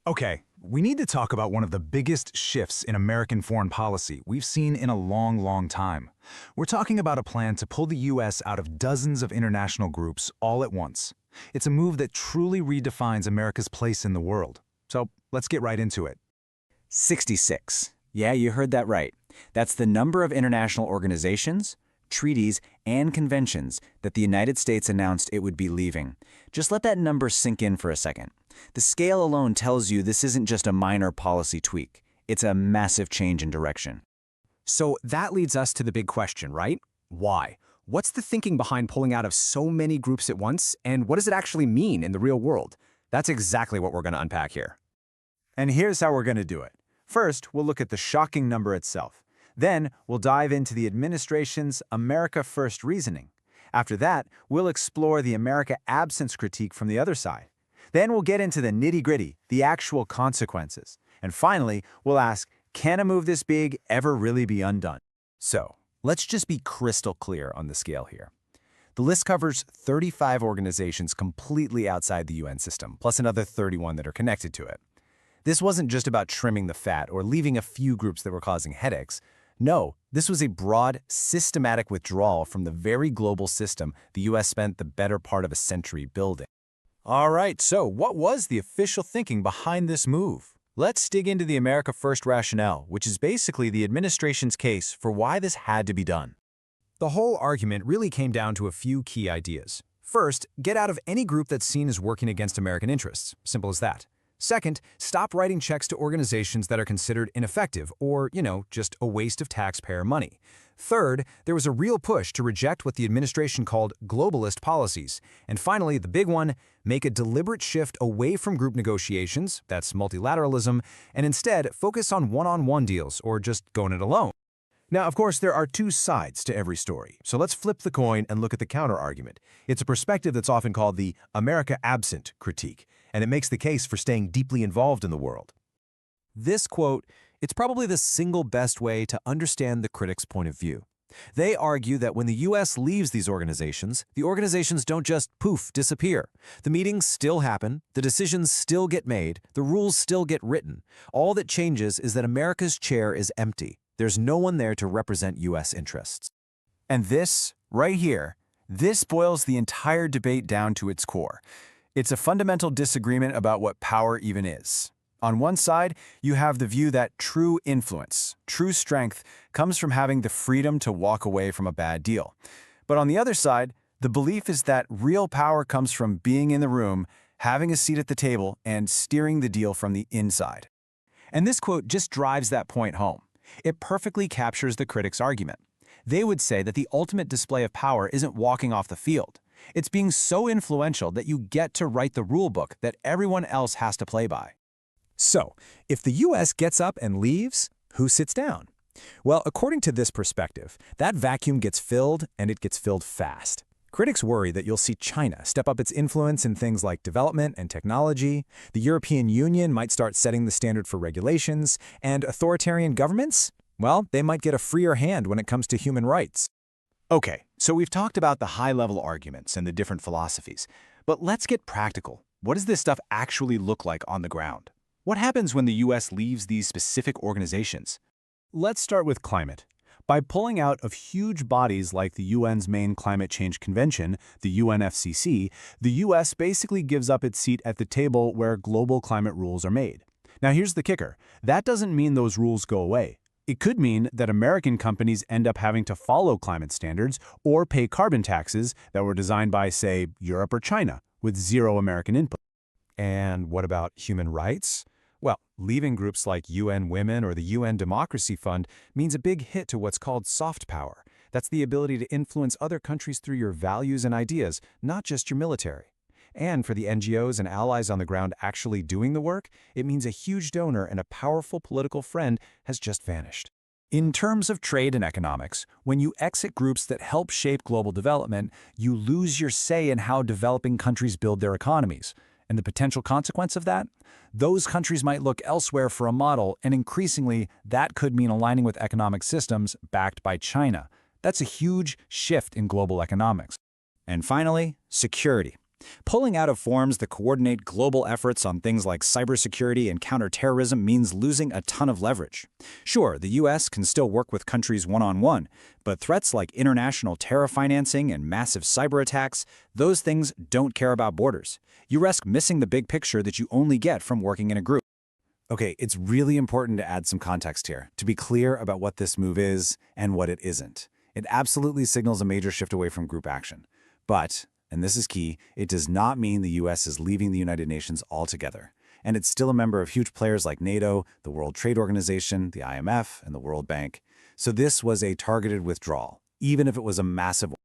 Okay, we need to talk about one of the biggest shifts in American foreign policy we've seen in a long, long time. We're talking about a plan to pull the US out of dozens of international groups all at once. It's a move that truly redefines America's place in the world. So let's get right into it. 66. Yeah, you heard that right. That's the number of international organizations, treaties, and conventions that the United States announced it would be leaving. Just let that number sink in for a second. The scale alone tells you this isn't just a minor policy tweak. It's a massive change in direction. So that leads us to the big question, right? Why? What's the thinking behind pulling out of so many groups at once, and what does it actually mean in the real world? That's exactly what we're going to unpack here. And here's how we're going to do it. First, we'll look at the shocking number itself. Then, we'll dive into the administration's America First reasoning. After that, we'll explore the America absence critique from the other side. Then we'll get into the nitty-gritty, the actual consequences. And finally, we'll ask, can a move this big ever really be undone? So, let's just be crystal clear on the scale here. The list covers 35 organizations completely outside the UN system, plus another 31 that are connected to it. This wasn't just about trimming the fat or leaving a few groups that were causing headaches. No, this was a broad, systematic withdrawal from the very global system the US spent the better part of a century building. All right, so what was the official thinking behind this move? Let's dig into the America First rationale, which is basically the administration's case for why this had to be done. The whole argument really came down to a few key ideas. First, get out of any group that's seen as working against American interests. Simple as that. Second, stop writing checks to organizations that are considered ineffective or, just a waste of taxpayer money. Third, there was a real push to reject what the administration called globalist policies. And finally, the big one, make a deliberate shift away from group negotiations, that's multilateralism, and instead focus on one-on-one deals or just going it alone. Now, of course, there are two sides to every story, so let's flip the coin and look at the counter-argument. It's a perspective that's often called the America absent critique, and it makes the case for staying deeply involved in the world. This quote, it's probably the single best way to understand the critics' point of view. They argue that when the U.S. leaves these organizations, the organizations don't just poof, disappear. The meetings still happen, the decisions still get made, the rules still get written. All that changes is that America's chair is empty. There's no one there to represent U.S. interests. And this, right here, this boils the entire debate down to its core. It's a fundamental disagreement about what power even is. On one side, you have the view that true influence, true strength, comes from having the freedom to walk away from a bad deal. But on the other side, the belief is that real power comes from being in the room, having a seat at the table, and steering the deal from the inside. And this quote just drives that point home. It perfectly captures the critics' argument. They would say that the ultimate display of power isn't walking off the field. It's being so influential that you get to write the rule book that everyone else has to play by. So, if the U.S. gets up and leaves, who sits down? Well, according to this perspective, that vacuum gets filled, and it gets filled fast. Critics worry that you'll see China step up its influence in things like development and technology, the European Union might start setting the standard for regulations, and authoritarian governments, well, they might get a freer hand when it comes to human rights. Okay, so we've talked about the high-level arguments and the different philosophies, but let's get practical. What does this stuff actually look like on the ground? What happens when the U.S. leaves these specific organizations? Let's start with climate. By pulling out of huge bodies like the UN's main climate change convention, the UNFCCC, the US basically gives up its seat at the table where global climate rules are made. Now here's the kicker. That doesn't mean those rules go away. It could mean that American companies end up having to follow climate standards or pay carbon taxes that were designed by, say, Europe or China, with zero American input. And what about human rights? Well, leaving groups like UN Women or the UN Democracy Fund means a big hit to what's called soft power. That's the ability to influence other countries through your values and ideas, not just your military. And for the NGOs and allies on the ground actually doing the work, it means a huge donor and a powerful political friend has just vanished. In terms of trade and economics, when you exit groups that help shape global development, you lose your say in how developing countries build their economies. And the potential consequence of that? Those countries might look elsewhere for a model, and increasingly, that could mean aligning with economic systems backed by China. That's a huge shift in global economics. And finally, security. Pulling out of forums that coordinate global efforts on things like cybersecurity and counterterrorism means losing a ton of leverage. Sure, the US can still work with countries one-on-one, but threats like international terror financing and massive cyber attacks, those things don't care about borders. You risk missing the big picture that you only get from working in a group. Okay, it's really important to add some context here, to be clear about what this move is and what it isn't. It absolutely signals a major shift away from group action. But, and this is key, it does not mean the US is leaving the United Nations altogether. And it's still a member of huge players like NATO, the World Trade Organization, the IMF, and the World Bank. So this was a targeted withdrawal, even if it was a massive one.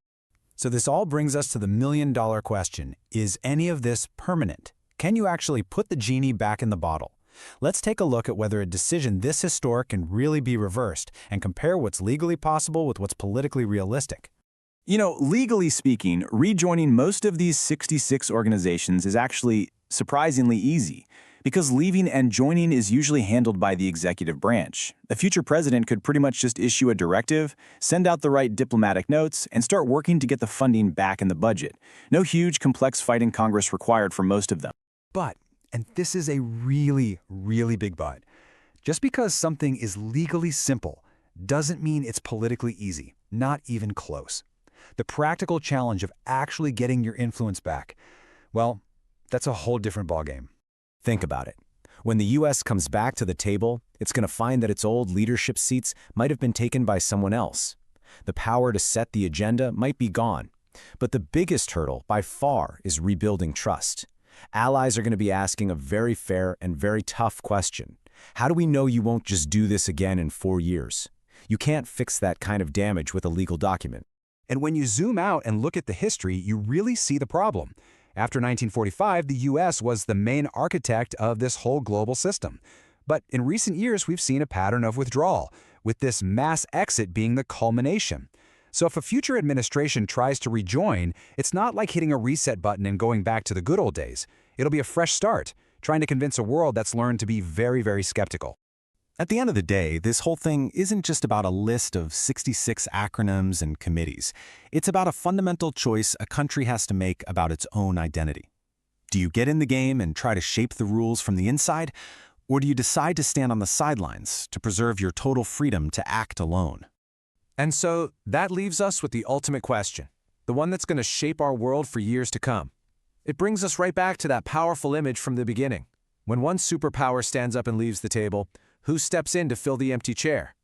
So this all brings us to the million-dollar question. Is any of this permanent? Can you actually put the genie back in the bottle? Let's take a look at whether a decision this historic can really be reversed and compare what's legally possible with what's politically realistic. You know, legally speaking, rejoining most of these 66 organizations is actually surprisingly easy, because leaving and joining is usually handled by the executive branch. A future president could pretty much just issue a directive, send out the right diplomatic notes, and start working to get the funding back in the budget. No huge, complex fight in Congress required for most of them. But, and this is a really, really big but, just because something is legally simple doesn't mean it's politically easy, not even close. The practical challenge of actually getting your influence back, well, that's a whole different ballgame. Think about it. When the US comes back to the table, it's going to find that its old leadership seats might have been taken by someone else. The power to set the agenda might be gone. But the biggest hurdle, by far, is rebuilding trust. Allies are going to be asking a very fair and very tough question. How do we know you won't just do this again in 4 years? You can't fix that kind of damage with a legal document. And when you zoom out and look at the history, you really see the problem. After 1945, the US was the main architect of this whole global system. But in recent years, we've seen a pattern of withdrawal, with this mass exit being the culmination. So if a future administration tries to rejoin, it's not like hitting a reset button and going back to the good old days. It'll be a fresh start, trying to convince a world that's learned to be very, very skeptical. At the end of the day, this whole thing isn't just about a list of 66 acronyms and committees. It's about a fundamental choice a country has to make about its own identity. Do you get in the game and try to shape the rules from the inside, or do you decide to stand on the sidelines to preserve your total freedom to act alone? And so that leaves us with the ultimate question, the one that's going to shape our world for years to come. It brings us right back to that powerful image from the beginning. When one superpower stands up and leaves the table, who steps in to fill the empty chair?